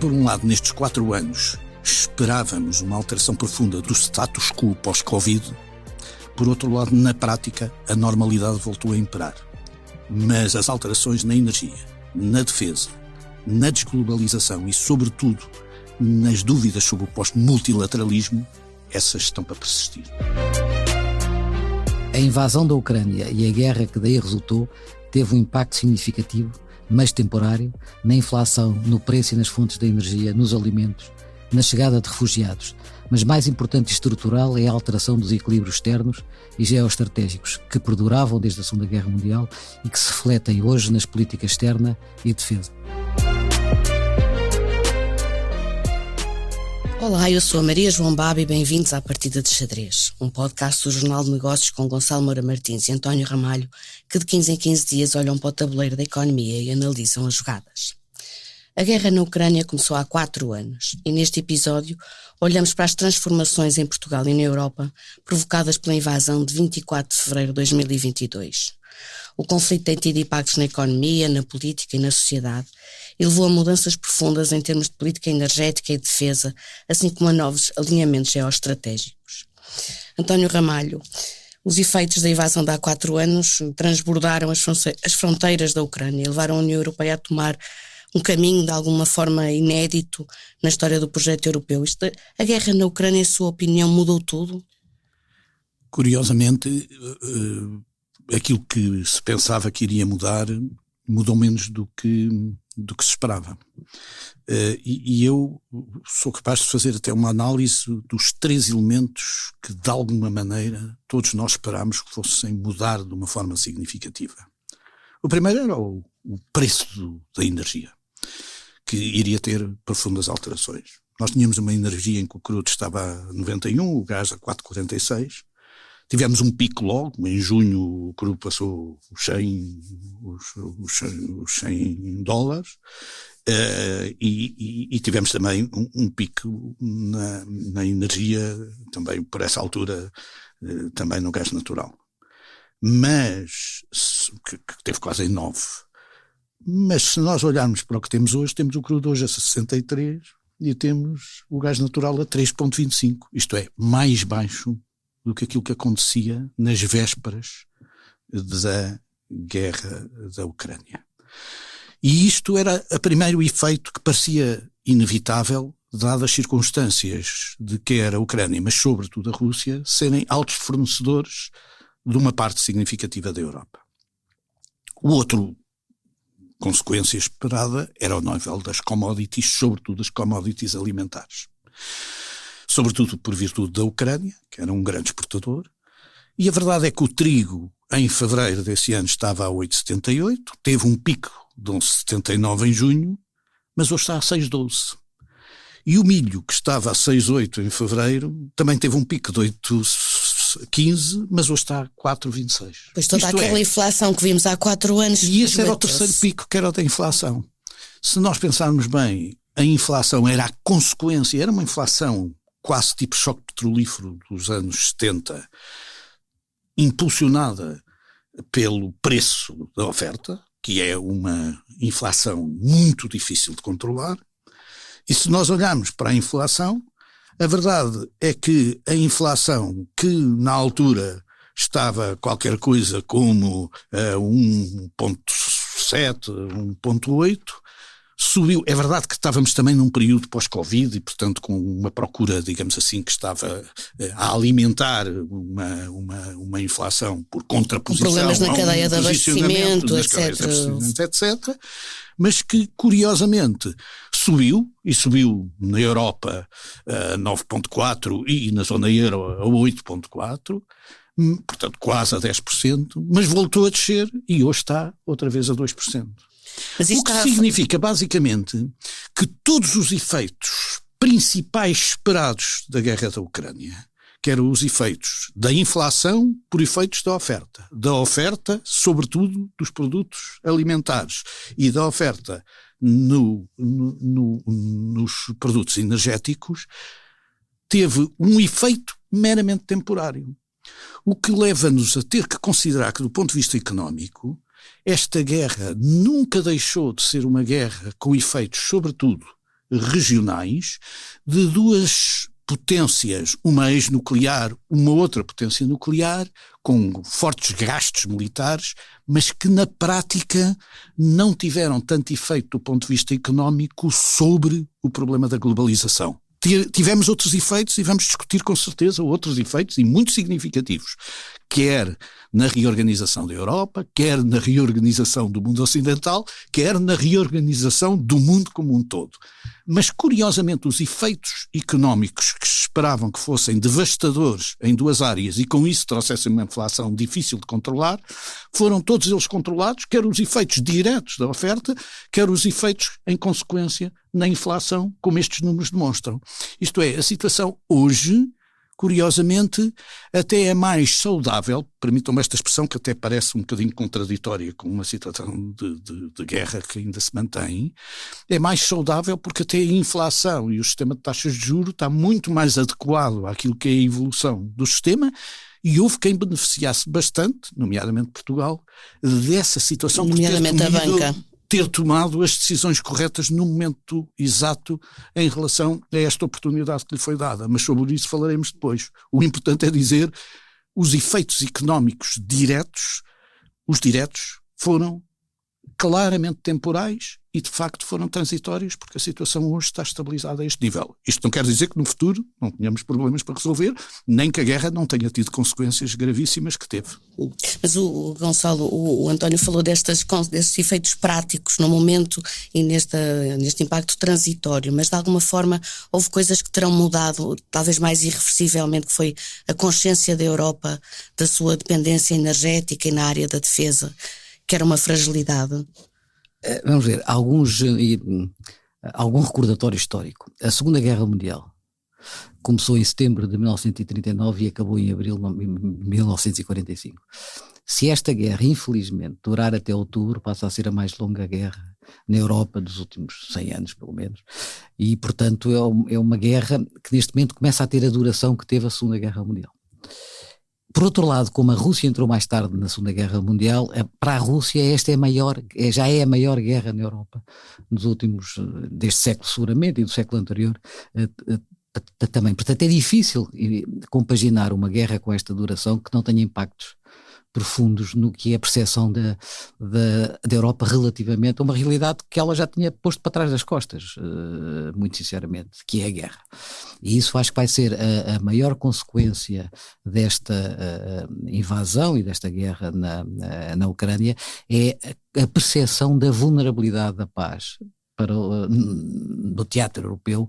por um lado, nestes 4 anos, esperávamos uma alteração profunda do status quo pós-Covid, por outro lado, na prática, a normalidade voltou a imperar. Mas as alterações na energia, na defesa, na desglobalização e, sobretudo, nas dúvidas sobre o pós-multilateralismo, essas estão para persistir. A invasão da Ucrânia e a guerra que daí resultou teve um impacto significativo, mas temporário, na inflação, no preço e nas fontes da energia, nos alimentos, na chegada de refugiados. Mas mais importante e estrutural é a alteração dos equilíbrios externos e geoestratégicos que perduravam desde a Segunda Guerra Mundial e que se refletem hoje nas políticas externa e defesa. Olá, eu sou a Maria João Baba e bem-vindos à Partida de Xadrez, um podcast do Jornal de Negócios com Gonçalo Moura Martins e António Ramalho, que de 15 em 15 dias olham para o tabuleiro da economia e analisam as jogadas. A guerra na Ucrânia começou há 4 anos e neste episódio olhamos para as transformações em Portugal e na Europa provocadas pela invasão de 24 de fevereiro de 2022. O conflito tem tido impactos na economia, na política e na sociedade e levou a mudanças profundas em termos de política energética e defesa, assim como a novos alinhamentos geoestratégicos. António Ramalho, os efeitos da invasão de há 4 anos transbordaram as fronteiras da Ucrânia e levaram a União Europeia a tomar um caminho de alguma forma inédito na história do projeto europeu. A guerra na Ucrânia, em sua opinião, mudou tudo? Curiosamente, aquilo que se pensava que iria mudar, mudou menos do que se esperava. E eu sou capaz de fazer até uma análise dos 3 elementos que, de alguma maneira, todos nós esperámos que fossem mudar de uma forma significativa. O primeiro era o preço da energia, que iria ter profundas alterações. Nós tínhamos uma energia em que o crudo estava a 91, o gás a 4,46. Tivemos um pico logo, em junho o crudo passou os 100 dólares, e tivemos também um pico na energia, também por essa altura, também no gás natural. Mas, que teve quase em 9. Mas se nós olharmos para o que temos hoje, temos o crudo hoje a 63 e temos o gás natural a 3,25. Isto é, mais baixo do que aquilo que acontecia nas vésperas da guerra da Ucrânia. E isto era o primeiro efeito que parecia inevitável, dadas as circunstâncias de quer a Ucrânia, mas sobretudo a Rússia, serem altos fornecedores de uma parte significativa da Europa. O outro consequência esperada era o nível das commodities, sobretudo as commodities alimentares. Sobretudo por virtude da Ucrânia, que era um grande exportador, e a verdade é que o trigo, em fevereiro desse ano, estava a 8,78, teve um pico de 11,79 em junho, mas hoje está a 6,12. E o milho, que estava a 6,8 em fevereiro, também teve um pico de 8,15, mas hoje está a 4,26. Pois toda aquela inflação que vimos há 4 anos... E esse era o terceiro pico, que era o da inflação. Se nós pensarmos bem, a inflação era a consequência, era uma inflação quase tipo choque petrolífero dos anos 70, impulsionada pelo preço da oferta, que é uma inflação muito difícil de controlar. E se nós olharmos para a inflação, a verdade é que a inflação, que na altura estava qualquer coisa como 1,7, 1,8, subiu. É verdade que estávamos também num período pós-Covid e, portanto, com uma procura, digamos assim, que estava a alimentar uma inflação por contraposição. Problemas na cadeia de abastecimento, etc. Mas que, curiosamente, subiu na Europa a 9,4 e na zona euro a 8,4, portanto quase a 10%, mas voltou a descer e hoje está outra vez a 2%. O que significa, basicamente, que todos os efeitos principais esperados da guerra da Ucrânia, que eram os efeitos da inflação por efeitos da oferta, sobretudo, dos produtos alimentares, e da oferta nos produtos energéticos, teve um efeito meramente temporário. O que leva-nos a ter que considerar que, do ponto de vista económico, esta guerra nunca deixou de ser uma guerra com efeitos, sobretudo, regionais de duas potências, uma ex-nuclear, uma outra potência nuclear, com fortes gastos militares, mas que na prática não tiveram tanto efeito do ponto de vista económico sobre o problema da globalização. Tivemos outros efeitos e vamos discutir com certeza outros efeitos e muito significativos, quer na reorganização da Europa, quer na reorganização do mundo ocidental, quer na reorganização do mundo como um todo. Mas, curiosamente, os efeitos económicos que se esperavam que fossem devastadores em duas áreas e com isso trouxessem uma inflação difícil de controlar, foram todos eles controlados, quer os efeitos diretos da oferta, quer os efeitos em consequência na inflação, como estes números demonstram. Isto é, a situação hoje, curiosamente, até é mais saudável, permitam-me esta expressão que até parece um bocadinho contraditória com uma situação de guerra que ainda se mantém, é mais saudável porque até a inflação e o sistema de taxas de juros está muito mais adequado àquilo que é a evolução do sistema, e houve quem beneficiasse bastante, nomeadamente Portugal, dessa situação, nomeadamente a banca. Ter tomado as decisões corretas no momento exato em relação a esta oportunidade que lhe foi dada. Mas sobre isso falaremos depois. O importante é dizer os efeitos económicos diretos, os diretos foram claramente temporais e de facto foram transitórios, porque a situação hoje está estabilizada a este nível. Isto não quer dizer que no futuro não tenhamos problemas para resolver, nem que a guerra não tenha tido consequências gravíssimas que teve. Mas o Gonçalo, o António falou destes efeitos práticos no momento e neste impacto transitório, mas de alguma forma houve coisas que terão mudado, talvez mais irreversivelmente, que foi a consciência da Europa da sua dependência energética e na área da defesa, que era uma fragilidade. Vamos ver, algum recordatório histórico. A Segunda Guerra Mundial começou em setembro de 1939 e acabou em abril de 1945. Se esta guerra, infelizmente, durar até outubro, passa a ser a mais longa guerra na Europa dos últimos 100 anos, pelo menos. E, portanto, é uma guerra que neste momento começa a ter a duração que teve a Segunda Guerra Mundial. Por outro lado, como a Rússia entrou mais tarde na Segunda Guerra Mundial, para a Rússia esta já é a maior guerra na Europa nos últimos, deste século seguramente e do século anterior também. Portanto, é difícil compaginar uma guerra com esta duração que não tenha impactos profundos no que é a percepção da Europa relativamente a uma realidade que ela já tinha posto para trás das costas, muito sinceramente, que é a guerra. E isso acho que vai ser a maior consequência desta invasão e desta guerra na Ucrânia, é a percepção da vulnerabilidade da paz do teatro europeu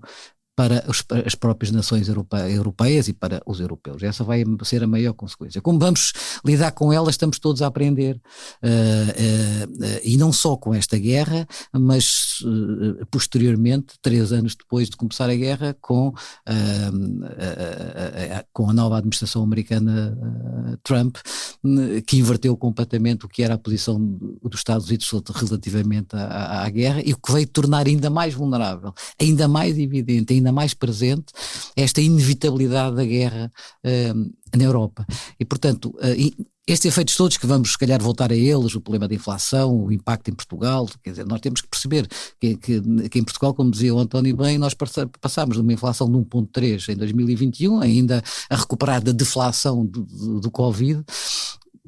para as próprias nações europeias e para os europeus. Essa vai ser a maior consequência. Como vamos lidar com ela, estamos todos a aprender, e não só com esta guerra, mas posteriormente, 3 anos depois de começar a guerra, com a nova administração americana Trump, que inverteu completamente o que era a posição dos Estados Unidos relativamente à guerra, e o que veio tornar ainda mais vulnerável, ainda mais evidente, ainda mais presente esta inevitabilidade da guerra na Europa. E, portanto, estes efeitos todos, que vamos se calhar voltar a eles, o problema da inflação, o impacto em Portugal, quer dizer, nós temos que perceber que em Portugal, como dizia o António bem, nós passámos de uma inflação de 1,3 em 2021, ainda a recuperar da deflação do Covid,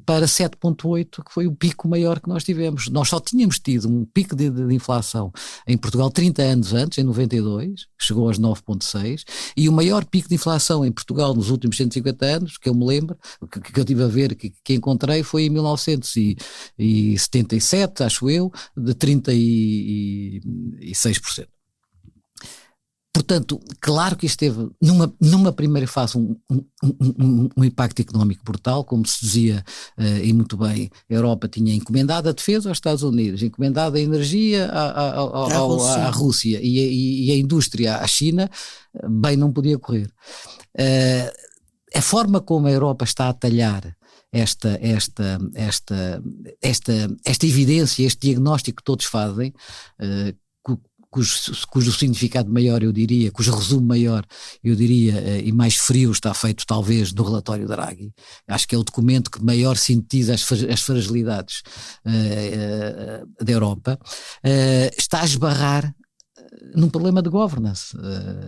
para 7,8, que foi o pico maior que nós tivemos. Nós só tínhamos tido um pico de inflação em Portugal 30 anos antes, em 92, que chegou aos 9,6, e o maior pico de inflação em Portugal nos últimos 150 anos, que eu me lembro, que eu tive a ver, que encontrei, foi em 1977, acho eu, de 36%. Portanto, claro que isto teve, numa primeira fase, um impacto económico brutal, como se dizia, e muito bem, a Europa tinha encomendado a defesa aos Estados Unidos, encomendado a energia à Rússia e a indústria à China, bem não podia correr. A forma como a Europa está a talhar esta evidência, este diagnóstico que todos fazem, cujo significado maior, eu diria, cujo resumo maior, eu diria, e mais frio, está feito talvez no relatório Draghi. Acho que é o documento que maior sintetiza as fragilidades da Europa. Está a esbarrar num problema de governance,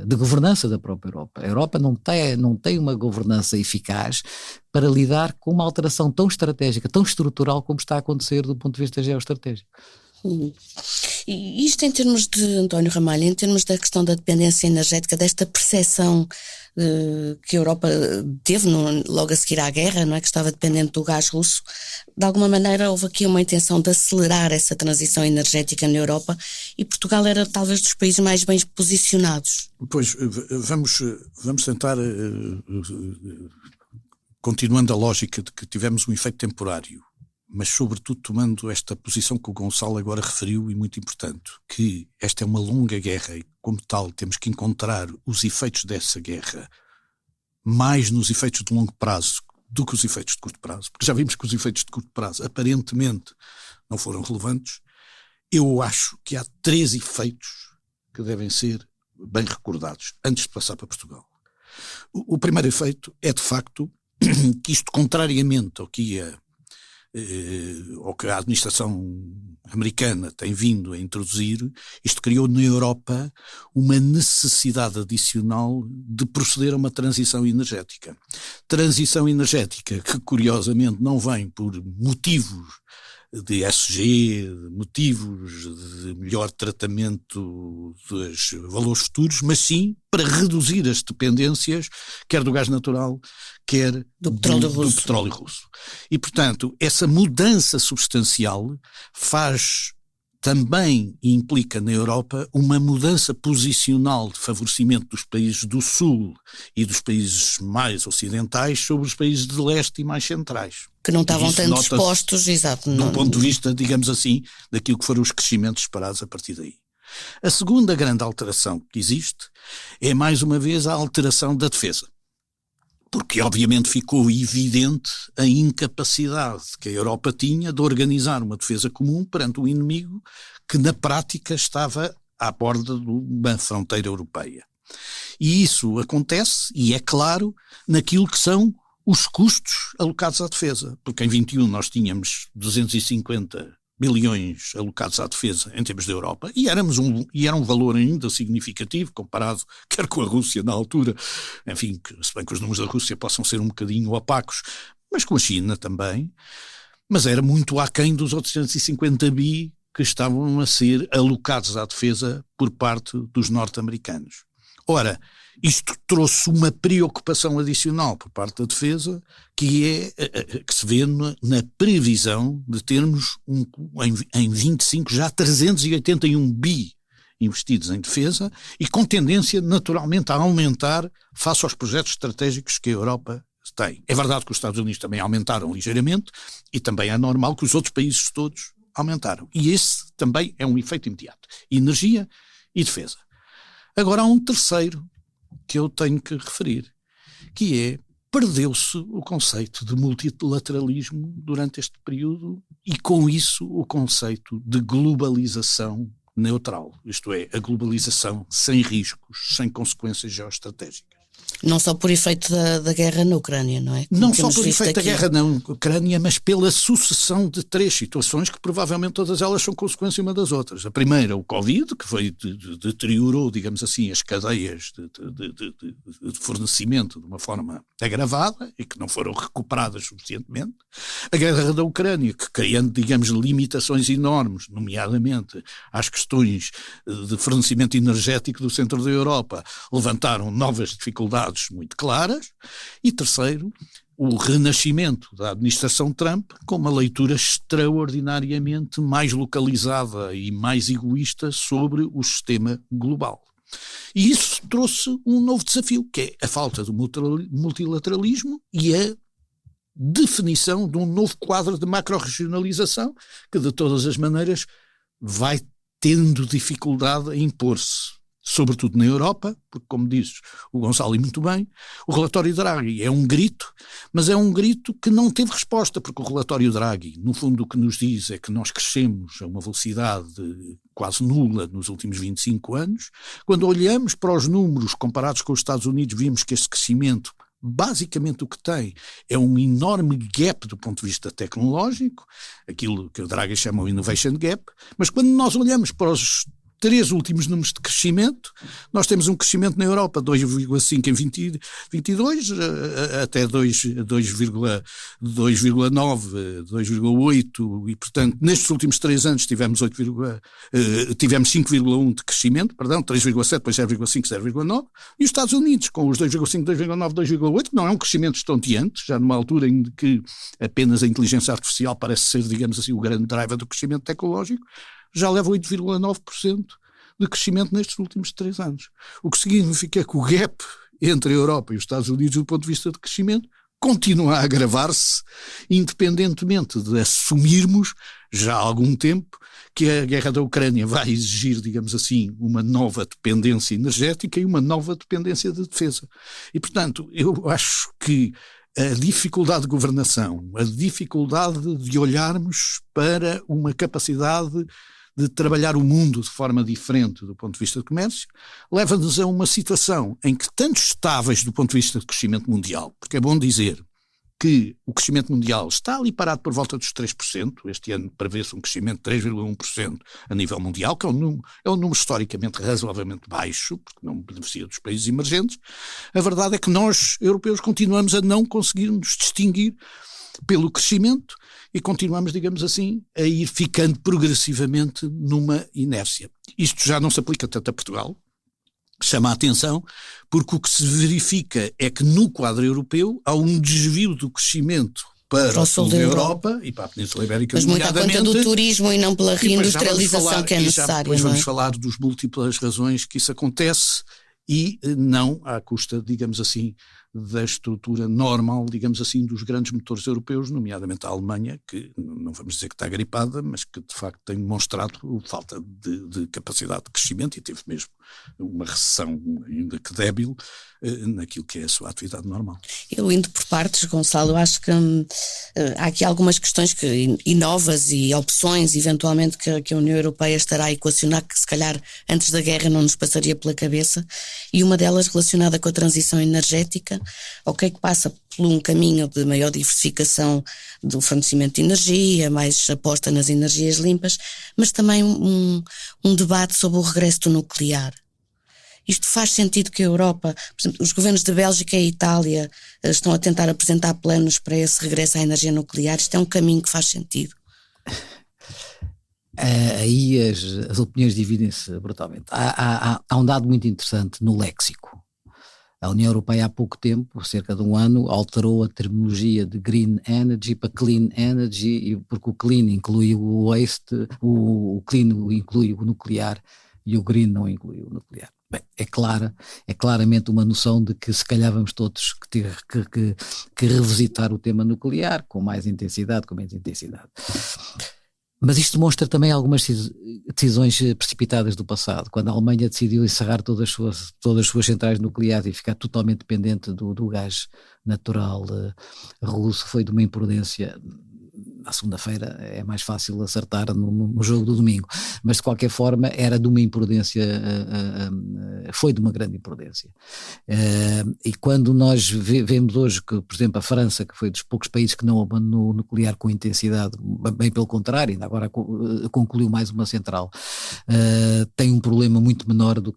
de governança da própria Europa. A Europa não tem uma governança eficaz para lidar com uma alteração tão estratégica, tão estrutural como está a acontecer do ponto de vista geoestratégico. E isto em termos de, António Ramalho, em termos da questão da dependência energética, desta percepção que a Europa teve logo a seguir à guerra, não é, que estava dependente do gás russo, de alguma maneira houve aqui uma intenção de acelerar essa transição energética na Europa e Portugal era talvez dos países mais bem posicionados. Pois, vamos tentar, continuando a lógica de que tivemos um efeito temporário, mas sobretudo tomando esta posição que o Gonçalo agora referiu e muito importante, que esta é uma longa guerra e como tal temos que encontrar os efeitos dessa guerra mais nos efeitos de longo prazo do que os efeitos de curto prazo, porque já vimos que os efeitos de curto prazo aparentemente não foram relevantes. Eu acho que há 3 efeitos que devem ser bem recordados antes de passar para Portugal. O primeiro efeito é de facto que isto, contrariamente ao que a administração americana tem vindo a introduzir, isto criou na Europa uma necessidade adicional de proceder a uma transição energética. Transição energética que, curiosamente, não vem por motivos de ESG, motivos de melhor tratamento dos valores futuros, mas sim para reduzir as dependências, quer do gás natural, quer do petróleo russo. E, portanto, essa mudança substancial também implica na Europa uma mudança posicional de favorecimento dos países do Sul e dos países mais ocidentais sobre os países de leste e mais centrais. Que não estavam tanto expostos, exato. Do ponto de vista, digamos assim, daquilo que foram os crescimentos esperados a partir daí. A segunda grande alteração que existe é, mais uma vez, a alteração da defesa. Porque, obviamente, ficou evidente a incapacidade que a Europa tinha de organizar uma defesa comum perante um inimigo que, na prática, estava à borda de uma fronteira europeia. E isso acontece, e é claro, naquilo que são os custos alocados à defesa. Porque em 21 nós tínhamos 250 bilhões alocados à defesa em termos da Europa, e era um valor ainda significativo comparado quer com a Rússia na altura, enfim, se bem que os números da Rússia possam ser um bocadinho opacos, mas com a China também, mas era muito aquém dos outros 250 bi que estavam a ser alocados à defesa por parte dos norte-americanos. Ora, isto trouxe uma preocupação adicional por parte da defesa, que se vê na previsão de termos em 25 já 381 bi investidos em defesa e com tendência naturalmente a aumentar face aos projetos estratégicos que a Europa tem. É verdade que os Estados Unidos também aumentaram ligeiramente e também é normal que os outros países todos aumentaram. E esse também é um efeito imediato. Energia e defesa. Agora há um terceiro que eu tenho que referir, que é, perdeu-se o conceito de multilateralismo durante este período e com isso o conceito de globalização neutral, isto é, a globalização sem riscos, sem consequências geoestratégicas. Não só por efeito da guerra na Ucrânia, não é? Não só por efeito da guerra na Ucrânia, mas pela sucessão de 3 situações que provavelmente todas elas são consequência uma das outras. A primeira, o Covid, que deteriorou, digamos assim, as cadeias de fornecimento de uma forma agravada e que não foram recuperadas suficientemente. A guerra da Ucrânia, que criando, digamos, limitações enormes, nomeadamente às questões de fornecimento energético do centro da Europa, levantaram novas dificuldades muito claras. E terceiro, o renascimento da administração Trump com uma leitura extraordinariamente mais localizada e mais egoísta sobre o sistema global. E isso trouxe um novo desafio, que é a falta do multilateralismo e a definição de um novo quadro de macro-regionalização que, de todas as maneiras, vai tendo dificuldade em impor-se. Sobretudo na Europa, porque, como dizes o Gonçalo e muito bem, o relatório Draghi é um grito, mas é um grito que não teve resposta, porque o relatório Draghi, no fundo, o que nos diz é que nós crescemos a uma velocidade quase nula nos últimos 25 anos. Quando olhamos para os números comparados com os Estados Unidos, vimos que este crescimento, basicamente o que tem é um enorme gap do ponto de vista tecnológico, aquilo que o Draghi chama o innovation gap, mas quando nós olhamos para os 3 últimos números de crescimento, nós temos um crescimento na Europa 2,5 em 2022, até 2,9, 2,8, e portanto nestes últimos 3 anos tivemos 5,1 de crescimento, 3,7, depois 0,5, 0,9, e os Estados Unidos com os 2,5, 2,9, 2,8, não é um crescimento estonteante, já numa altura em que apenas a inteligência artificial parece ser, digamos assim, o grande driver do crescimento tecnológico, já leva 8,9% de crescimento nestes últimos 3 anos. O que significa que o gap entre a Europa e os Estados Unidos, do ponto de vista de crescimento, continua a agravar-se, independentemente de assumirmos já há algum tempo que a guerra da Ucrânia vai exigir, digamos assim, uma nova dependência energética e uma nova dependência de defesa. E, portanto, eu acho que a dificuldade de governação, a dificuldade de olharmos para uma capacidade de trabalhar o mundo de forma diferente do ponto de vista do comércio, leva-nos a uma situação em que, tanto estáveis do ponto de vista do crescimento mundial, porque é bom dizer que o crescimento mundial está ali parado por volta dos 3%, este ano prevê-se um crescimento de 3,1% a nível mundial, que é um número historicamente razoavelmente baixo, porque não beneficia dos países emergentes. A verdade é que nós, europeus, continuamos a não conseguir nos distinguir pelo crescimento e continuamos, digamos assim, a ir ficando progressivamente numa inércia. Isto já não se aplica tanto a Portugal, chama a atenção, porque o que se verifica é que no quadro europeu há um desvio do crescimento para o sul da Europa e para a Península Ibérica, mas muito à conta do turismo e não pela reindustrialização que é necessária. Depois vamos falar dos múltiplas razões que isso acontece e não à custa, digamos assim, da estrutura normal, digamos assim, dos grandes motores europeus, nomeadamente a Alemanha, que não vamos dizer que está gripada, mas que de facto tem demonstrado falta de capacidade de crescimento e teve mesmo uma recessão, ainda que débil, naquilo que é a sua atividade normal. Eu indo por partes, Gonçalo, eu acho que há aqui algumas questões e novas e opções, eventualmente, que a União Europeia estará a equacionar, que se calhar antes da guerra não nos passaria pela cabeça, e uma delas relacionada com a transição energética, que passa por um caminho de maior diversificação do fornecimento de energia, mais aposta nas energias limpas, mas também um debate sobre o regresso do nuclear. Isto faz sentido que a Europa, por exemplo, os governos de Bélgica e Itália estão a tentar apresentar planos para esse regresso à energia nuclear? Isto é um caminho que faz sentido? Aí as opiniões dividem-se brutalmente. Há um dado muito interessante no léxico. A União Europeia há pouco tempo, cerca de um ano, alterou a terminologia de green energy para clean energy, porque o clean inclui o waste, o clean inclui o nuclear e o green não inclui o nuclear. Bem, é claramente uma noção de que se calhar vamos todos ter que revisitar o tema nuclear com mais intensidade, com menos intensidade. Mas isto demonstra também algumas decisões precipitadas do passado, quando a Alemanha decidiu encerrar todas as suas centrais nucleares e ficar totalmente dependente do gás natural russo. Foi de uma imprudência. À segunda-feira é mais fácil acertar no jogo do domingo, mas de qualquer forma era de uma imprudência, foi de uma grande imprudência. E quando nós vemos hoje que, por exemplo, a França, que foi dos poucos países que não abandonou o nuclear com intensidade, bem pelo contrário, ainda agora concluiu mais uma central, tem um problema muito menor do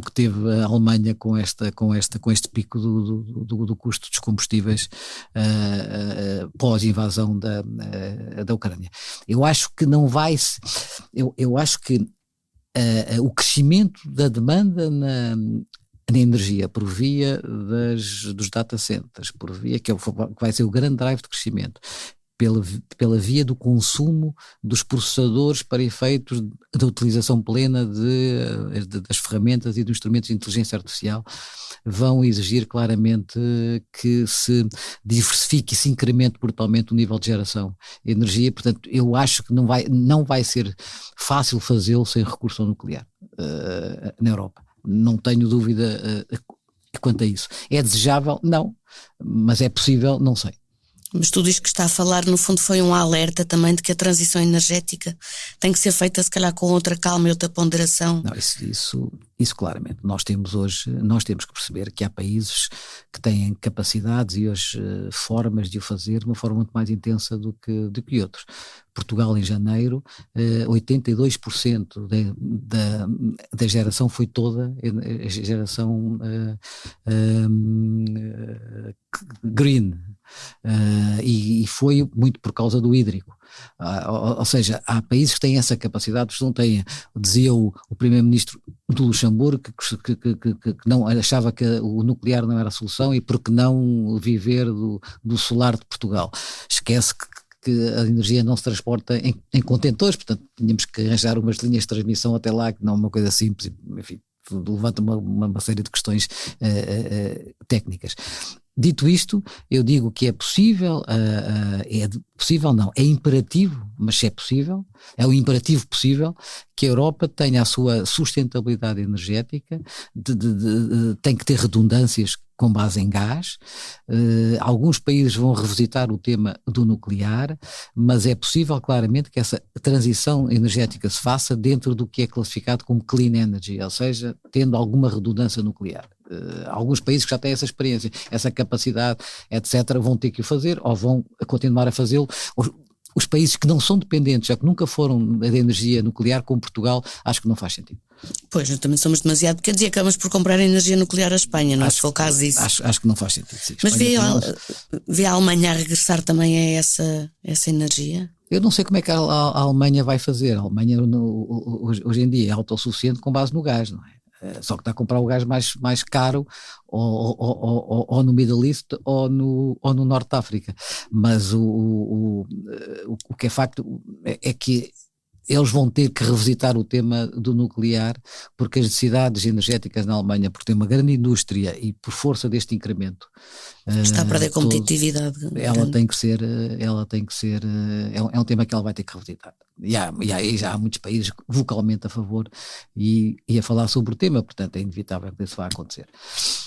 que teve a Alemanha com este pico do custo dos combustíveis pós-invasão da Ucrânia. Eu acho que não vai... Eu acho que o crescimento da demanda na energia por via dos data centers, por via que vai ser o grande drive de crescimento, pela via do consumo dos processadores para efeitos da utilização plena das ferramentas e dos instrumentos de inteligência artificial, vão exigir claramente que se diversifique e se incremente brutalmente o nível de geração de energia. Portanto, eu acho que não vai ser fácil fazê-lo sem recurso ao nuclear na Europa. Não tenho dúvida quanto a isso. É desejável? Não. Mas é possível? Não sei. Mas tudo isto que está a falar, no fundo, foi um alerta também de que a transição energética tem que ser feita, se calhar, com outra calma e outra ponderação. Não, Isso claramente. Nós temos que perceber que há países que têm capacidades e hoje formas de o fazer de uma forma muito mais intensa do que outros. Portugal, em janeiro, 82% da geração foi toda a geração green, e foi muito por causa do hídrico. Ou seja, há países que têm essa capacidade, outros não têm. Dizia o primeiro-ministro do Luxemburgo que não achava que o nuclear não era a solução, e por que não viver do solar de Portugal. Esquece que a energia não se transporta em contentores, portanto tínhamos que arranjar umas linhas de transmissão até lá, que não é uma coisa simples, enfim, levanta uma série de questões técnicas. Dito isto, eu digo que é possível, é imperativo, mas se é possível, é um imperativo possível que a Europa tenha a sua sustentabilidade energética, tem que ter redundâncias com base em gás. Alguns países vão revisitar o tema do nuclear, mas é possível claramente que essa transição energética se faça dentro do que é classificado como clean energy, ou seja, tendo alguma redundância nuclear. Alguns países que já têm essa experiência, essa capacidade, etc., vão ter que o fazer ou vão continuar a fazê-lo. Os países que não são dependentes, já que nunca foram da energia nuclear, como Portugal, acho que não faz sentido. Pois, nós também somos demasiado pequenos e acabamos por comprar energia nuclear à Espanha, não é? Se for o caso disso. Acho que não faz sentido. Sim. Mas vê a Alemanha a regressar também a essa energia? Eu não sei como é que a Alemanha vai fazer. A Alemanha hoje em dia é autossuficiente com base no gás, não é? Só que está a comprar o gás mais caro ou no Middle East ou no Norte de África. Mas o que é facto é que eles vão ter que revisitar o tema do nuclear, porque as necessidades energéticas na Alemanha, porque tem uma grande indústria e por força deste incremento está a perder competitividade. Ela tem que ser é um tema que ela vai ter que revisitar. E já há muitos países vocalmente a favor e a falar sobre o tema, portanto é inevitável que isso vá acontecer.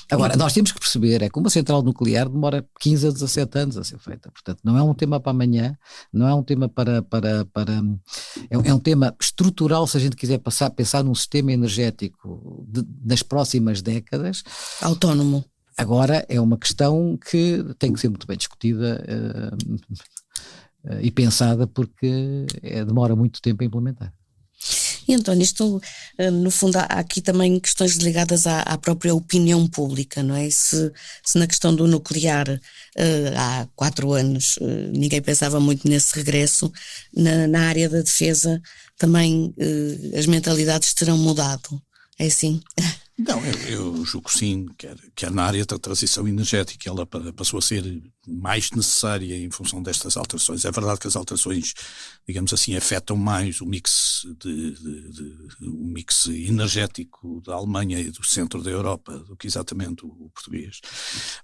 Agora, nós temos que perceber que uma central nuclear demora 15 a 17 anos a ser feita, portanto não é um tema para amanhã, não é um tema é um tema estrutural se a gente quiser pensar num sistema energético das próximas décadas. Autónomo. Agora é uma questão que tem que ser muito bem discutida e pensada, porque demora muito tempo a implementar. E António, isto no fundo há aqui também questões ligadas à própria opinião pública, não é? Se na questão do nuclear há 4 anos ninguém pensava muito nesse regresso, na área da defesa também as mentalidades terão mudado, é assim? Não, eu julgo que sim, quer na área da transição energética, ela passou a ser mais necessária em função destas alterações. É verdade que as alterações, digamos assim, afetam mais o mix o mix energético da Alemanha e do centro da Europa do que exatamente o português.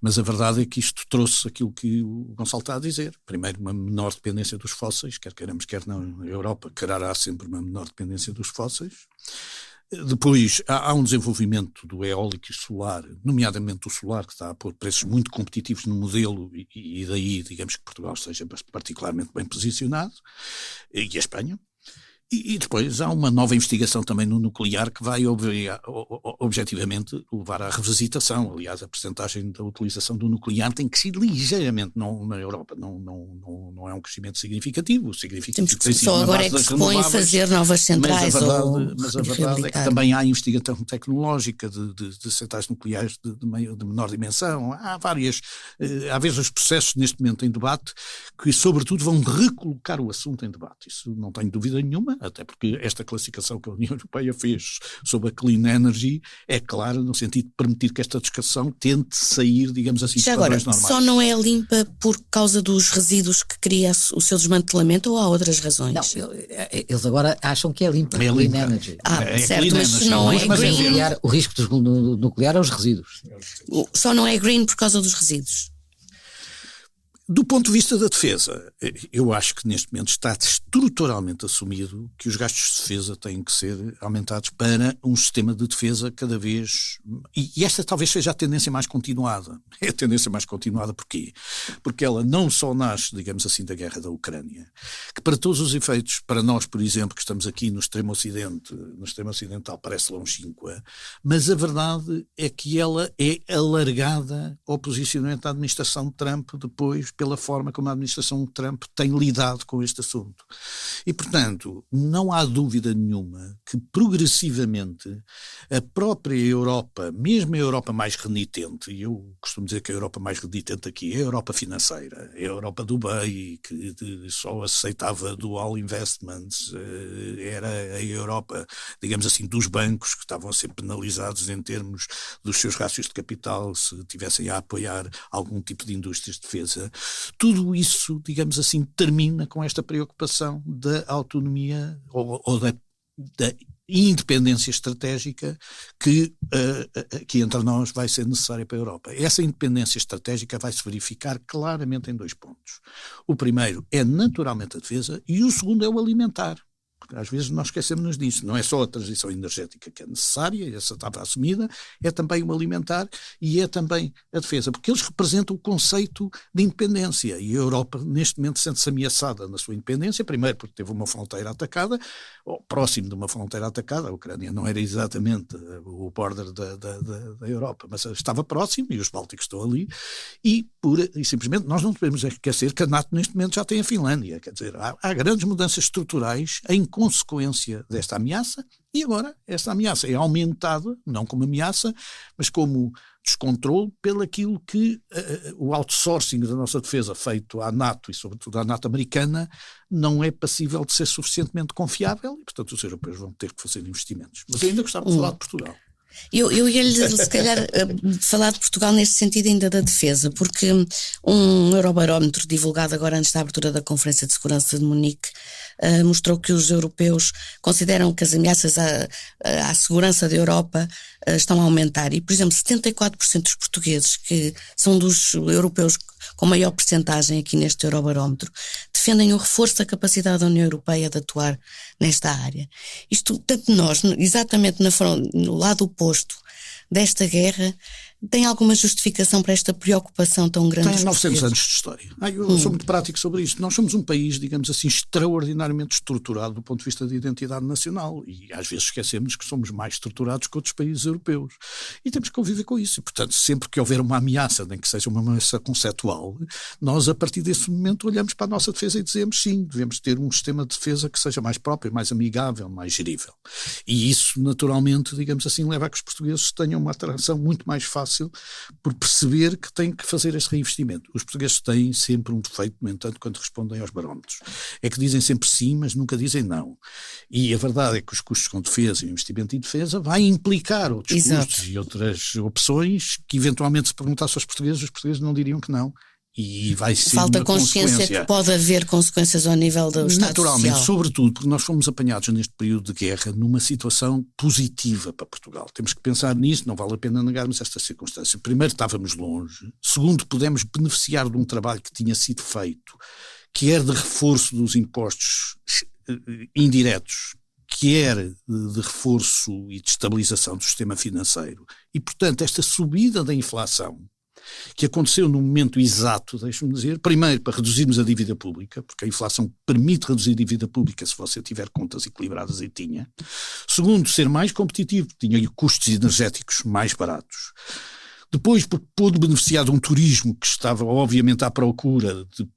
Mas a verdade é que isto trouxe aquilo que o Gonçalo está a dizer. Primeiro, uma menor dependência dos fósseis, quer queiramos, quer não, a Europa quererá sempre uma menor dependência dos fósseis. Depois há um desenvolvimento do eólico e solar, nomeadamente o solar, que está a pôr preços muito competitivos no modelo, e daí, digamos, que Portugal esteja particularmente bem posicionado, e a Espanha. E depois há uma nova investigação também no nuclear que vai objetivamente levar à revisitação. Aliás, a percentagem da utilização do nuclear tem que ser ligeiramente, não na Europa, não é um crescimento significativo. Só agora é que se põe a fazer novas centrais. Mas a verdade é que também há investigação tecnológica de centrais nucleares de menor dimensão. Há vários processos neste momento em debate que, sobretudo, vão recolocar o assunto em debate. Isso não tenho dúvida nenhuma. Até porque esta classificação que a União Europeia fez sobre a clean energy é clara no sentido de permitir que esta discussão tente sair, digamos assim, dos padrões normais. Só não é limpa por causa dos resíduos que cria o seu desmantelamento, ou há outras razões? Não, eles agora acham que é limpa, clean energy. Certo, mas se não é green... O risco do nuclear é os resíduos. Só não é green por causa dos resíduos? Do ponto de vista da defesa, eu acho que neste momento está estruturalmente assumido que os gastos de defesa têm que ser aumentados para um sistema de defesa cada vez... E esta talvez seja a tendência mais continuada. É a tendência mais continuada porquê? Porque ela não só nasce, digamos assim, da guerra da Ucrânia, que para todos os efeitos, para nós, por exemplo, que estamos aqui no extremo ocidental, parece longínqua, mas a verdade é que ela é alargada ao posicionamento da administração Trump depois, pela forma como a administração Trump tem lidado com este assunto. E, portanto, não há dúvida nenhuma que, progressivamente, a própria Europa, mesmo a Europa mais renitente, e eu costumo dizer que a Europa mais renitente aqui é a Europa financeira, é a Europa do BEI, que só aceitava dual investments, era a Europa, digamos assim, dos bancos que estavam a ser penalizados em termos dos seus rácios de capital se tivessem a apoiar algum tipo de indústrias de defesa. Tudo isso, digamos assim, termina com esta preocupação da autonomia ou da independência estratégica que entre nós vai ser necessária para a Europa. Essa independência estratégica vai se verificar claramente em 2 pontos. O primeiro é naturalmente a defesa e o segundo é o alimentar. Às vezes nós esquecemos disso. Não é só a transição energética que é necessária, essa estava assumida, é também o alimentar e é também a defesa, porque eles representam o conceito de independência e a Europa neste momento sente-se ameaçada na sua independência, primeiro porque teve uma fronteira atacada, ou próximo de uma fronteira atacada. A Ucrânia não era exatamente o border da Europa, mas estava próximo e os Bálticos estão ali e simplesmente nós não devemos esquecer que a NATO neste momento já tem a Finlândia, quer dizer, há grandes mudanças estruturais em consequência desta ameaça, e agora esta ameaça é aumentada, não como ameaça, mas como descontrole pelaquilo que o outsourcing da nossa defesa feito à NATO e sobretudo à NATO americana não é passível de ser suficientemente confiável e, portanto, os europeus vão ter que fazer investimentos. Mas eu ainda gostava de falar de Portugal. Eu ia-lhe, se calhar, falar de Portugal neste sentido ainda da defesa, porque um Eurobarómetro divulgado agora antes da abertura da Conferência de Segurança de Munique mostrou que os europeus consideram que as ameaças à segurança da Europa estão a aumentar e, por exemplo, 74% dos portugueses, que são dos europeus com maior percentagem aqui neste Eurobarómetro, defendem o reforço da capacidade da União Europeia de atuar nesta área. Isto, tanto nós, exatamente no lado oposto desta guerra, tem alguma justificação para esta preocupação tão grande? Tem 900 anos de história. Eu sou muito prático sobre isto. Nós somos um país, digamos assim, extraordinariamente estruturado do ponto de vista da identidade nacional e às vezes esquecemos que somos mais estruturados que outros países europeus. E temos que conviver com isso. E, portanto, sempre que houver uma ameaça, nem que seja uma ameaça conceptual, nós, a partir desse momento, olhamos para a nossa defesa e dizemos sim, devemos ter um sistema de defesa que seja mais próprio, mais amigável, mais gerível. E isso, naturalmente, digamos assim, leva a que os portugueses tenham uma atração muito mais fácil por perceber que têm que fazer este reinvestimento. Os portugueses têm sempre um defeito, no entanto, quando respondem aos barómetros. É que dizem sempre sim, mas nunca dizem não. E a verdade é que os custos com defesa e o investimento em defesa vai implicar outros custos e outras opções que, eventualmente, se perguntasse aos portugueses, os portugueses não diriam que não. E vai ser falta consciência que pode haver consequências ao nível do Estado naturalmente, social. Sobretudo porque nós fomos apanhados neste período de guerra numa situação positiva para Portugal. Temos que pensar nisso, não vale a pena negarmos esta circunstância. Primeiro, estávamos longe. Segundo, pudemos beneficiar de um trabalho que tinha sido feito, que era de reforço dos impostos indiretos, que era de reforço e de estabilização do sistema financeiro. E, portanto, esta subida da inflação, que aconteceu no momento exato, deixe-me dizer, primeiro para reduzirmos a dívida pública, porque a inflação permite reduzir a dívida pública se você tiver contas equilibradas, e tinha. Segundo, ser mais competitivo, tinha custos energéticos mais baratos. Depois, porque pôde beneficiar de um turismo que estava obviamente à procura de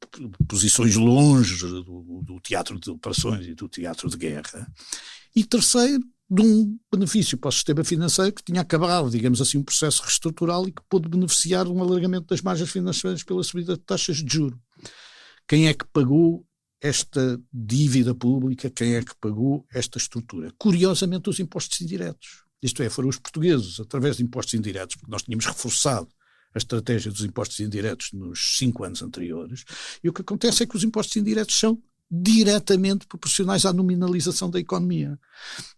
posições longe do teatro de operações e do teatro de guerra. E terceiro, de um benefício para o sistema financeiro que tinha acabado, digamos assim, um processo reestrutural e que pôde beneficiar de um alargamento das margens financeiras pela subida de taxas de juros. Quem é que pagou esta dívida pública? Quem é que pagou esta estrutura? Curiosamente, os impostos indiretos. Isto é, foram os portugueses, através de impostos indiretos, porque nós tínhamos reforçado a estratégia dos impostos indiretos nos 5 anos anteriores, e o que acontece é que os impostos indiretos são diretamente proporcionais à nominalização da economia.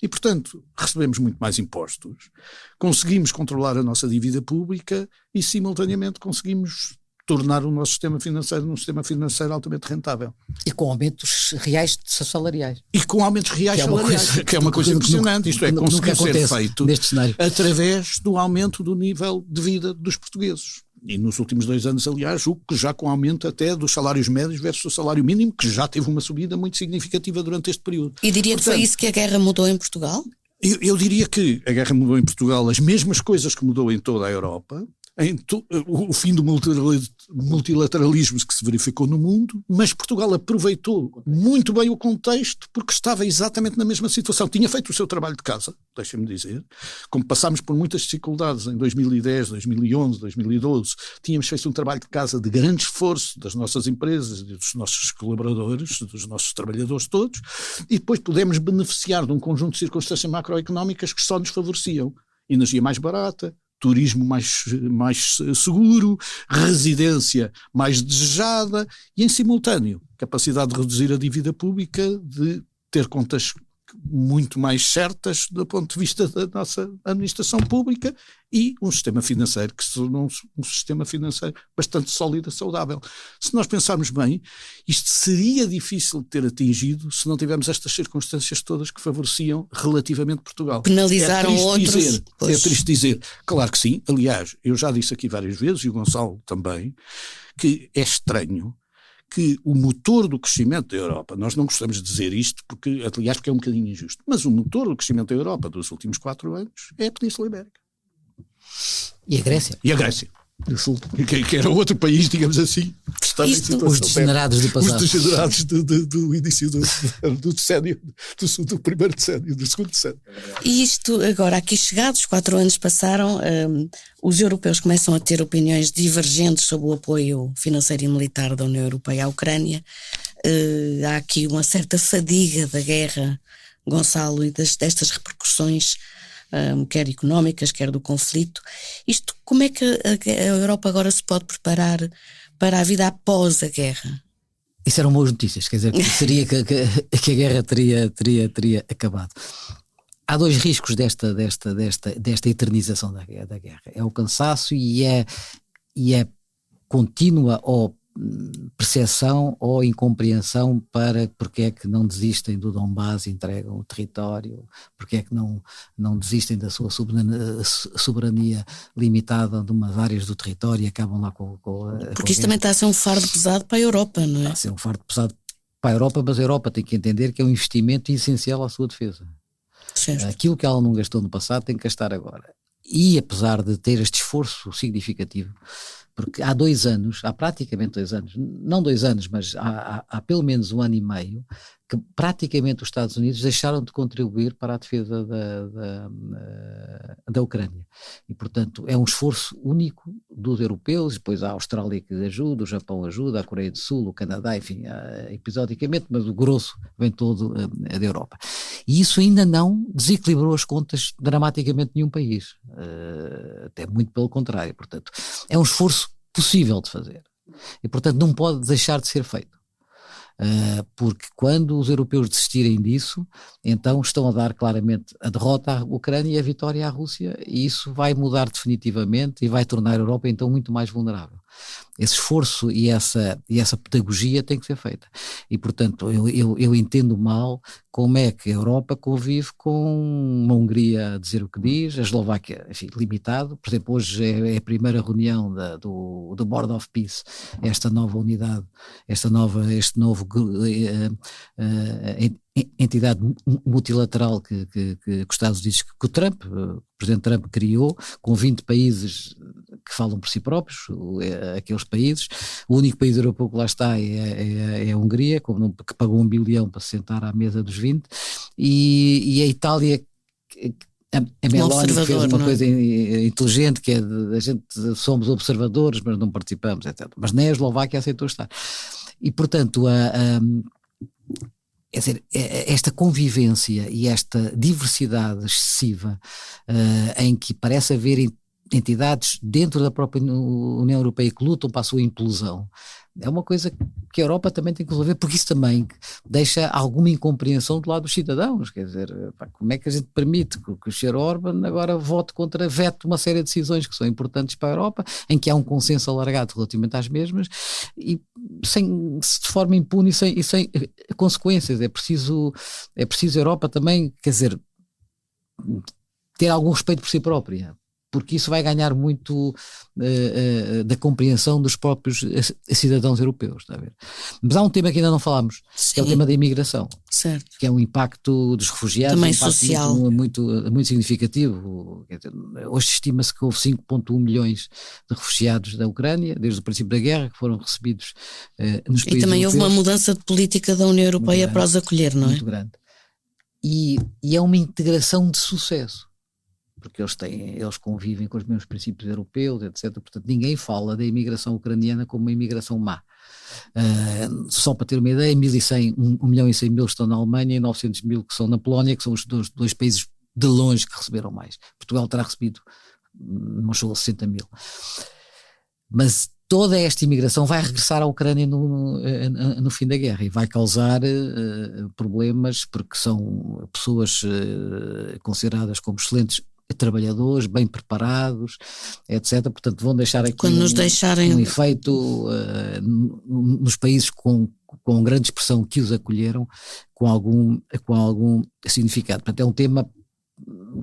E, portanto, recebemos muito mais impostos, conseguimos controlar a nossa dívida pública e, simultaneamente, conseguimos tornar o nosso sistema financeiro um sistema financeiro altamente rentável. E com aumentos reais salariais. E com aumentos reais salariais, que é uma coisa impressionante. Isto é, conseguir ser feito neste cenário, através do aumento do nível de vida dos portugueses. E nos últimos 2 anos, aliás, o que já com aumento até dos salários médios versus o salário mínimo, que já teve uma subida muito significativa durante este período. E diria que foi isso que a guerra mudou em Portugal? Eu diria que a guerra mudou em Portugal as mesmas coisas que mudou em toda a Europa, o fim do multilateralismo que se verificou no mundo, mas Portugal aproveitou muito bem o contexto porque estava exatamente na mesma situação. Tinha feito o seu trabalho de casa, deixem-me dizer, como passámos por muitas dificuldades em 2010, 2011, 2012, tínhamos feito um trabalho de casa de grande esforço das nossas empresas, dos nossos colaboradores, dos nossos trabalhadores todos, e depois pudemos beneficiar de um conjunto de circunstâncias macroeconómicas que só nos favoreciam. Energia mais barata, turismo mais seguro, residência mais desejada e, em simultâneo, capacidade de reduzir a dívida pública, de ter contas muito mais certas do ponto de vista da nossa administração pública e um sistema financeiro que se tornou um sistema financeiro bastante sólido e saudável. Se nós pensarmos bem, isto seria difícil de ter atingido se não tivermos estas circunstâncias todas que favoreciam relativamente Portugal. Penalizaram outros. É triste dizer. Claro que sim. Aliás, eu já disse aqui várias vezes, e o Gonçalo também, que é estranho que o motor do crescimento da Europa, nós não gostamos de dizer isto, porque é um bocadinho injusto, mas o motor do crescimento da Europa dos últimos 4 anos é a Península Ibérica. E a Grécia? E a Grécia do Sul, que era outro país, digamos assim, que estava em situação. Os degenerados do passado. Os degenerados do início do decénio, do primeiro decénio, do segundo decénio. E isto agora, aqui chegados, 4 anos passaram, os europeus começam a ter opiniões divergentes sobre o apoio financeiro e militar da União Europeia à Ucrânia. Há aqui uma certa fadiga da guerra, Gonçalo, e destas repercussões, quer económicas, quer do conflito. Isto, como é que a Europa agora se pode preparar para a vida após a guerra? Isso eram boas notícias, quer dizer, que seria que a guerra teria acabado. Há 2 riscos desta eternização da guerra. É o cansaço e é contínua ou percepção ou incompreensão para porque é que não desistem do Donbass, entregam o território, porque é que não desistem da sua soberania limitada de umas áreas do território e acabam lá com porque isto também está a ser um fardo pesado para a Europa, não é? Está a ser um fardo pesado para a Europa, mas a Europa tem que entender que é um investimento essencial à sua defesa. Certo. Aquilo que ela não gastou no passado tem que gastar agora. E apesar de ter este esforço significativo, porque há praticamente 2 anos, não 2 anos, mas há pelo menos 1 ano e meio, que praticamente os Estados Unidos deixaram de contribuir para a defesa da Ucrânia. E, portanto, é um esforço único dos europeus, depois a Austrália que ajuda, o Japão ajuda, a Coreia do Sul, o Canadá, enfim, episodicamente, mas o grosso vem todo da Europa. E isso ainda não desequilibrou as contas dramaticamente de nenhum país, até muito pelo contrário. Portanto, é um esforço possível de fazer e, portanto, não pode deixar de ser feito. Porque quando os europeus desistirem disso, então estão a dar claramente a derrota à Ucrânia e a vitória à Rússia, e isso vai mudar definitivamente e vai tornar a Europa então muito mais vulnerável. Esse esforço e essa pedagogia tem que ser feita. E, portanto, eu entendo mal como é que a Europa convive com uma Hungria a dizer o que diz, a Eslováquia, enfim, limitado. Por exemplo, hoje é a primeira reunião do Board of Peace, esta nova unidade, este novo entidade multilateral que os Estados Unidos, que o presidente Trump criou, com 20 países que falam por si próprios, aqueles países. O único país europeu que lá está é a Hungria, que pagou $1 bilhão para se sentar à mesa dos 20, e a Itália, a Meloni fez uma coisa inteligente, que é a gente somos observadores, mas não participamos, etc. Mas nem a Eslováquia aceitou estar. E, portanto, quer dizer, esta convivência e esta diversidade excessiva, em que parece haver entidades dentro da própria União Europeia que lutam para a sua implosão. É uma coisa que a Europa também tem que resolver, porque isso também deixa alguma incompreensão do lado dos cidadãos. Quer dizer, como é que a gente permite que o Sr. Orban agora vete uma série de decisões que são importantes para a Europa, em que há um consenso alargado relativamente às mesmas, e de forma impune e sem consequências. É preciso a Europa também, quer dizer, ter algum respeito por si própria, porque isso vai ganhar muito da compreensão dos próprios cidadãos europeus, está a ver? Mas há um tema que ainda não falámos, que é o tema da imigração, certo, que é um impacto dos refugiados, também um impacto social, muito significativo. Quer dizer, hoje estima-se que houve 5,1 milhões de refugiados da Ucrânia, desde o princípio da guerra, que foram recebidos nos países europeus. E também houve uma mudança de política da União Europeia para os acolher, não é? Muito grande. E é uma integração de sucesso, porque eles convivem com os mesmos princípios europeus, etc. Portanto, ninguém fala da imigração ucraniana como uma imigração má. Só para ter uma ideia, 1 milhão e 100 mil estão na Alemanha e 900 mil que são na Polónia, que são os dois países de longe que receberam mais. Portugal terá recebido, não chegou a 60 mil. Mas toda esta imigração vai regressar à Ucrânia no fim da guerra e vai causar problemas, porque são pessoas consideradas como excelentes trabalhadores, bem preparados, etc. Portanto, vão deixar aqui um efeito nos países com grande expressão que os acolheram, com algum significado. Portanto, é um tema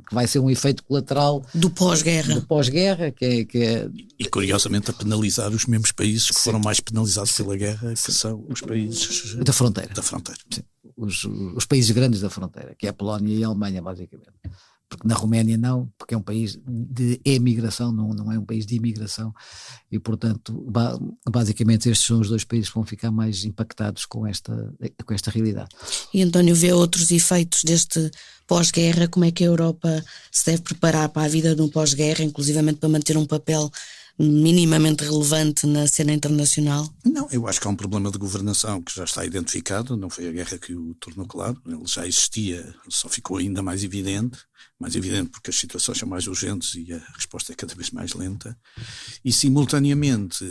que vai ser um efeito colateral do pós-guerra, que é... E curiosamente a penalizar os mesmos países que foram mais penalizados pela guerra, que são os países da fronteira. Sim. Os países grandes da fronteira, que é a Polónia e a Alemanha, basicamente. Porque na Roménia não, porque é um país de emigração, não é um país de imigração, e portanto basicamente estes são os dois países que vão ficar mais impactados com esta realidade. E António, vê outros efeitos deste pós-guerra? Como é que a Europa se deve preparar para a vida no pós-guerra, inclusivamente para manter um papel minimamente relevante na cena internacional? Não, eu acho que há um problema de governação que já está identificado, não foi a guerra que o tornou claro, ele já existia, só ficou ainda mais evidente porque as situações são mais urgentes e a resposta é cada vez mais lenta, e simultaneamente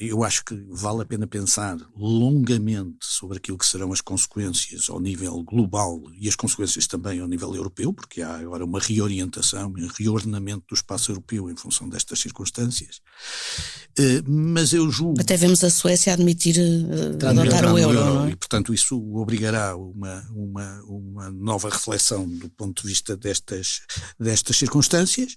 eu acho que vale a pena pensar longamente sobre aquilo que serão as consequências ao nível global e as consequências também ao nível europeu, porque há agora uma reorientação, um reordenamento do espaço europeu em função destas circunstâncias, mas eu julgo... Até vemos a Suécia admitir adotar o euro, não é? E portanto isso obrigará uma nova reflexão do ponto de vista destas circunstâncias,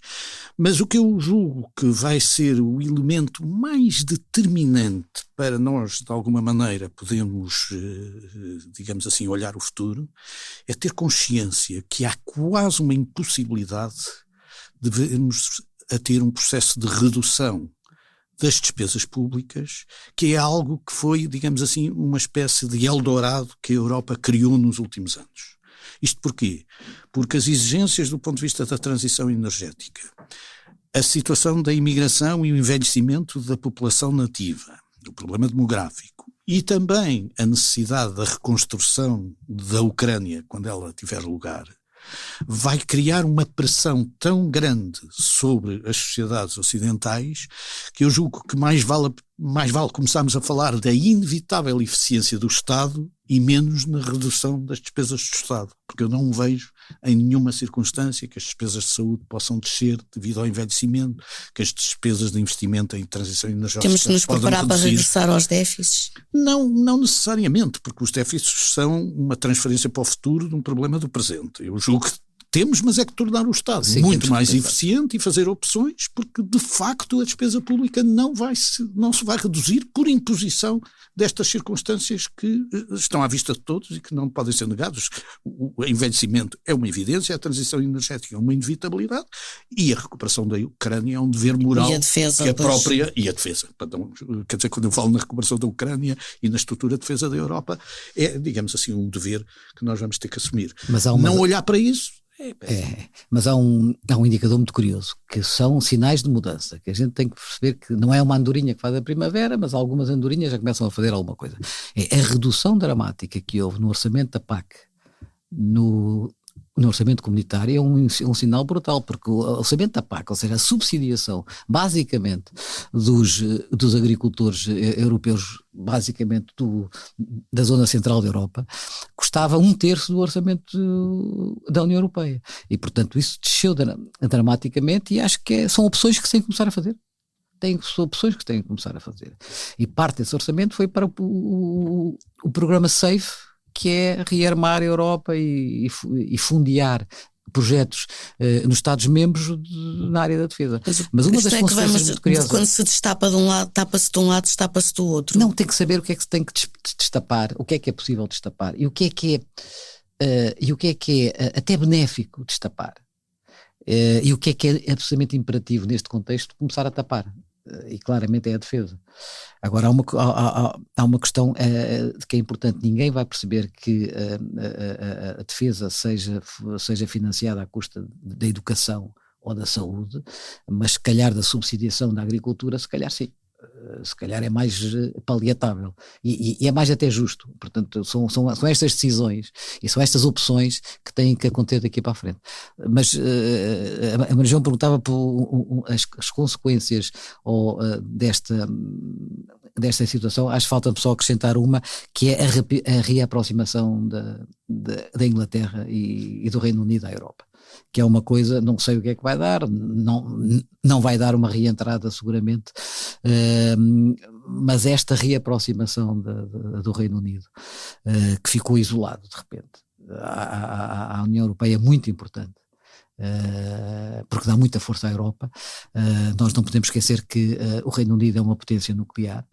mas o que eu julgo que vai ser o elemento mais determinante para nós, de alguma maneira, podermos, digamos assim, olhar o futuro, é ter consciência que há quase uma impossibilidade de vermos a ter um processo de redução das despesas públicas, que é algo que foi, digamos assim, uma espécie de Eldorado que a Europa criou nos últimos anos. Isto porquê? Porque as exigências do ponto de vista da transição energética, a situação da imigração e o envelhecimento da população nativa, o problema demográfico e também a necessidade da reconstrução da Ucrânia quando ela tiver lugar, vai criar uma pressão tão grande sobre as sociedades ocidentais que eu julgo que mais vale começarmos a falar da inevitável eficiência do Estado e menos na redução das despesas do Estado, porque eu não vejo em nenhuma circunstância que as despesas de saúde possam descer devido ao envelhecimento, que as despesas de investimento em transição energética temos que nos preparar para regressar aos déficits? Não necessariamente, porque os déficits são uma transferência para o futuro de um problema do presente. Eu julgo que temos, mas é que tornar o Estado muito mais eficiente e fazer opções, porque de facto a despesa pública não se vai reduzir por imposição destas circunstâncias que estão à vista de todos e que não podem ser negados. O envelhecimento é uma evidência, a transição energética é uma inevitabilidade e a recuperação da Ucrânia é um dever moral e a defesa, que a própria... E a defesa. Perdão, quer dizer, quando eu falo na recuperação da Ucrânia e na estrutura de defesa da Europa, é, digamos assim, um dever que nós vamos ter que assumir. Mas não olhar para isso... Mas há um indicador muito curioso, que são sinais de mudança, que a gente tem que perceber que não é uma andorinha que faz a primavera, mas algumas andorinhas já começam a fazer alguma coisa. É a redução dramática que houve no orçamento da PAC no no orçamento comunitário é um sinal brutal, porque o orçamento da PAC, ou seja, a subsidiação basicamente dos agricultores europeus, basicamente da zona central da Europa, custava 1/3 do orçamento da União Europeia. E, portanto, isso desceu dramaticamente, e acho que são opções que se têm que começar a fazer. São opções que se têm que começar a fazer. E parte desse orçamento foi para o programa SAFE, que é rearmar a Europa e fundear projetos nos Estados-membros na área da defesa. Mas uma das consequências muito curiosas... Quando se destapa de um lado, tapa-se de um lado, destapa-se do outro. Não, tem que saber o que é que se tem que destapar, o que é possível destapar, e o que é até benéfico destapar. E o que é absolutamente imperativo neste contexto começar a tapar. E claramente é a defesa. Agora há uma questão que é importante. Ninguém vai perceber que a defesa seja financiada à custa da educação ou da saúde, mas se calhar da subsidiação da agricultura, se calhar sim. Se calhar é mais paliatável e é mais até justo. Portanto, são estas decisões e são estas opções que têm que acontecer daqui para a frente. Mas a Maria João perguntava por as consequências desta situação. Acho que falta só acrescentar uma, que é a reaproximação da Inglaterra e do Reino Unido à Europa, que é uma coisa, não sei o que é que vai dar, não vai dar uma reentrada seguramente, mas esta reaproximação do Reino Unido, que ficou isolado de repente, à União Europeia, é muito importante. Porque dá muita força à Europa. Nós não podemos esquecer que o Reino Unido é uma potência nuclear,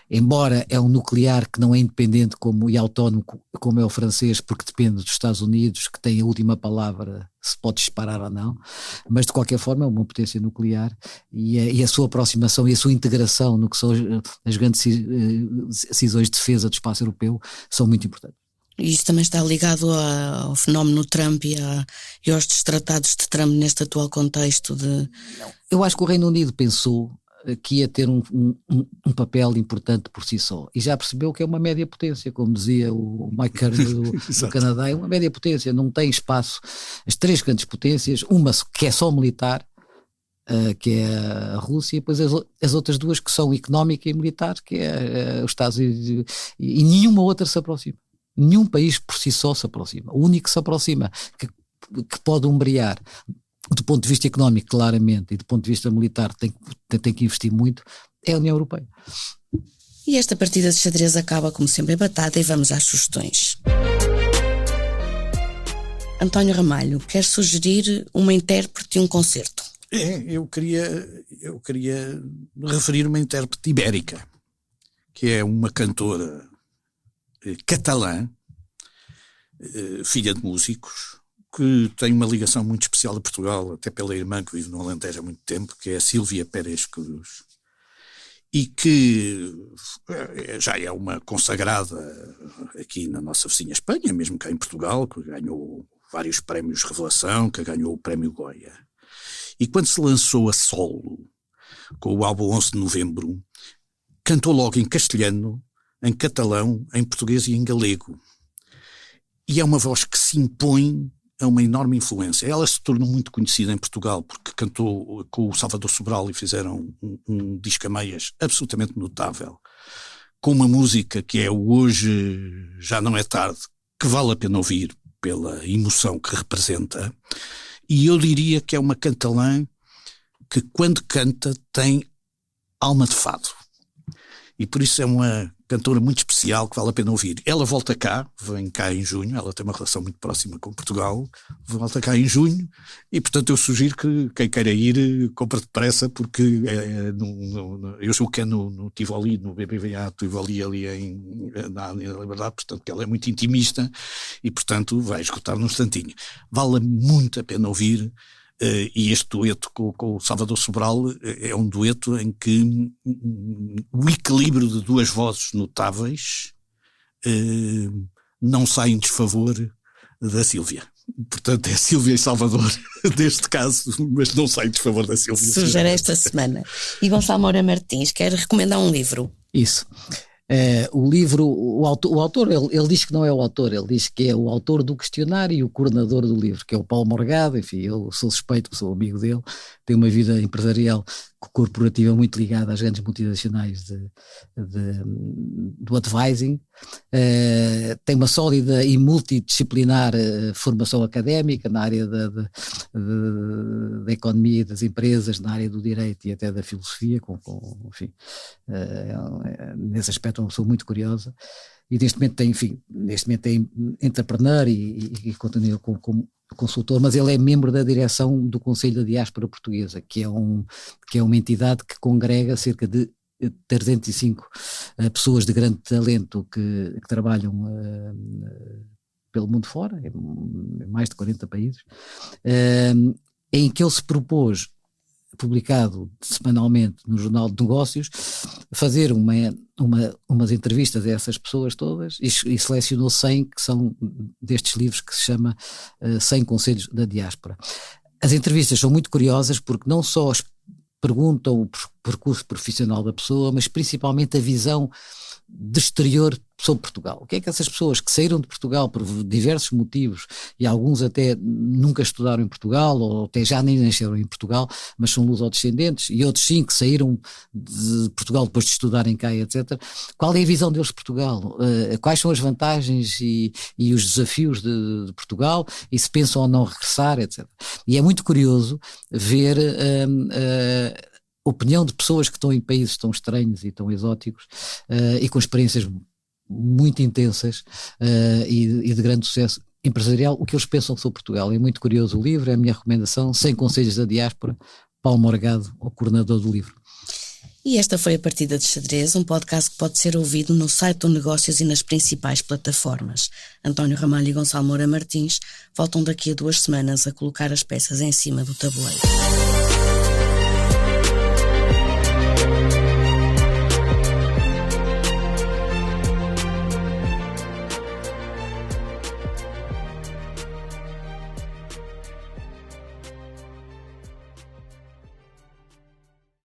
embora é um nuclear que não é independente e autónomo como é o francês, porque depende dos Estados Unidos, que tem a última palavra se pode disparar ou não, mas de qualquer forma é uma potência nuclear, e a sua aproximação e a sua integração no que são as grandes decisões de defesa do espaço europeu são muito importantes. E isso também está ligado ao fenómeno Trump e aos destratados de Trump neste atual contexto de... Eu acho que o Reino Unido pensou que ia ter um papel importante por si só, e já percebeu que é uma média potência, como dizia o Mike Carney do Canadá, é uma média potência, não tem espaço. As três grandes potências, uma que é só militar, que é a Rússia, e depois as outras duas que são económica e militar, que é os Estados Unidos, e nenhuma outra se aproxima. Nenhum país por si só se aproxima. O único que se aproxima, que pode umbrear do ponto de vista económico, claramente, e do ponto de vista militar tem que investir muito, é a União Europeia. E esta partida de xadrez acaba, como sempre, empatada, e vamos às sugestões. António Ramalho, quer sugerir uma intérprete e um concerto? Eu queria referir uma intérprete ibérica, que é uma cantora catalã, filha de músicos, que tem uma ligação muito especial a Portugal, até pela irmã que vive no Alentejo há muito tempo, que é a Sílvia Pérez Cruz, e que já é uma consagrada aqui na nossa vizinha Espanha, mesmo cá em Portugal, que ganhou vários prémios Revelação, que ganhou o prémio Goya. E quando se lançou a solo, com o álbum 11 de Novembro, cantou logo em castelhano, em catalão, em português e em galego. E é uma voz que se impõe a uma enorme influência. Ela se tornou muito conhecida em Portugal porque cantou com o Salvador Sobral e fizeram um disco a meias absolutamente notável, com uma música que é o Hoje Já Não É Tarde, que vale a pena ouvir pela emoção que representa. E eu diria que é uma catalã que, quando canta, tem alma de fado. E por isso é uma cantora muito especial que vale a pena ouvir. Ela volta cá, vem cá em junho, ela tem uma relação muito próxima com Portugal, volta cá em junho, e portanto eu sugiro que quem queira ir, compre depressa, porque eu julgo que é no Tivoli, no BBVA Tivoli ali na Liberdade, portanto que ela é muito intimista, e portanto vai escutar num instantinho. Vale muito a pena ouvir. E este dueto com o Salvador Sobral é um dueto em que o equilíbrio de duas vozes notáveis não sai em desfavor da Sílvia. Portanto, é Sílvia e Salvador, neste caso, mas não sai em desfavor da Sílvia. Sugere esta semana. E Gonçalo Moura Martins quer recomendar um livro? Isso. O livro, o autor ele diz que não é o autor, ele diz que é o autor do questionário e o coordenador do livro, que é o Paulo Morgado. Enfim, eu sou suspeito, que sou amigo dele, tem uma vida empresarial corporativa muito ligada às grandes multinacionais do advising, tem uma sólida e multidisciplinar formação académica na área da economia e das empresas, na área do direito e até da filosofia, enfim, nesse aspecto é uma pessoa muito curiosa, e neste momento tem entrepreneur e continua como consultor, mas ele é membro da direção do Conselho da Diáspora Portuguesa, que é uma entidade que congrega cerca de 305 pessoas de grande talento que trabalham pelo mundo fora, em mais de 40 países, em que ele se propôs, publicado semanalmente no Jornal de Negócios, fazer umas entrevistas a essas pessoas todas, e selecionou 100 que são destes livros que se chama 100 Conselhos da Diáspora. As entrevistas são muito curiosas porque não só perguntam o percurso profissional da pessoa, mas principalmente a visão de exterior sobre Portugal. O que é que essas pessoas que saíram de Portugal por diversos motivos, e alguns até nunca estudaram em Portugal, ou até já nem nasceram em Portugal, mas são lusodescendentes, e outros sim que saíram de Portugal depois de estudarem cá, etc. Qual é a visão deles de Portugal? Quais são as vantagens e os desafios de Portugal, e se pensam ou não regressar, etc. E é muito curioso ver opinião de pessoas que estão em países tão estranhos e tão exóticos, e com experiências muito intensas e de grande sucesso empresarial, o que eles pensam sobre Portugal. É muito curioso o livro, é a minha recomendação, 100 Conselhos da Diáspora, Paulo Morgado, o coordenador do livro. E esta foi a Partida de Xadrez, um podcast que pode ser ouvido no site do Negócios e nas principais plataformas. António Ramalho e Gonçalo Moura Martins voltam daqui a 2 semanas a colocar as peças em cima do tabuleiro.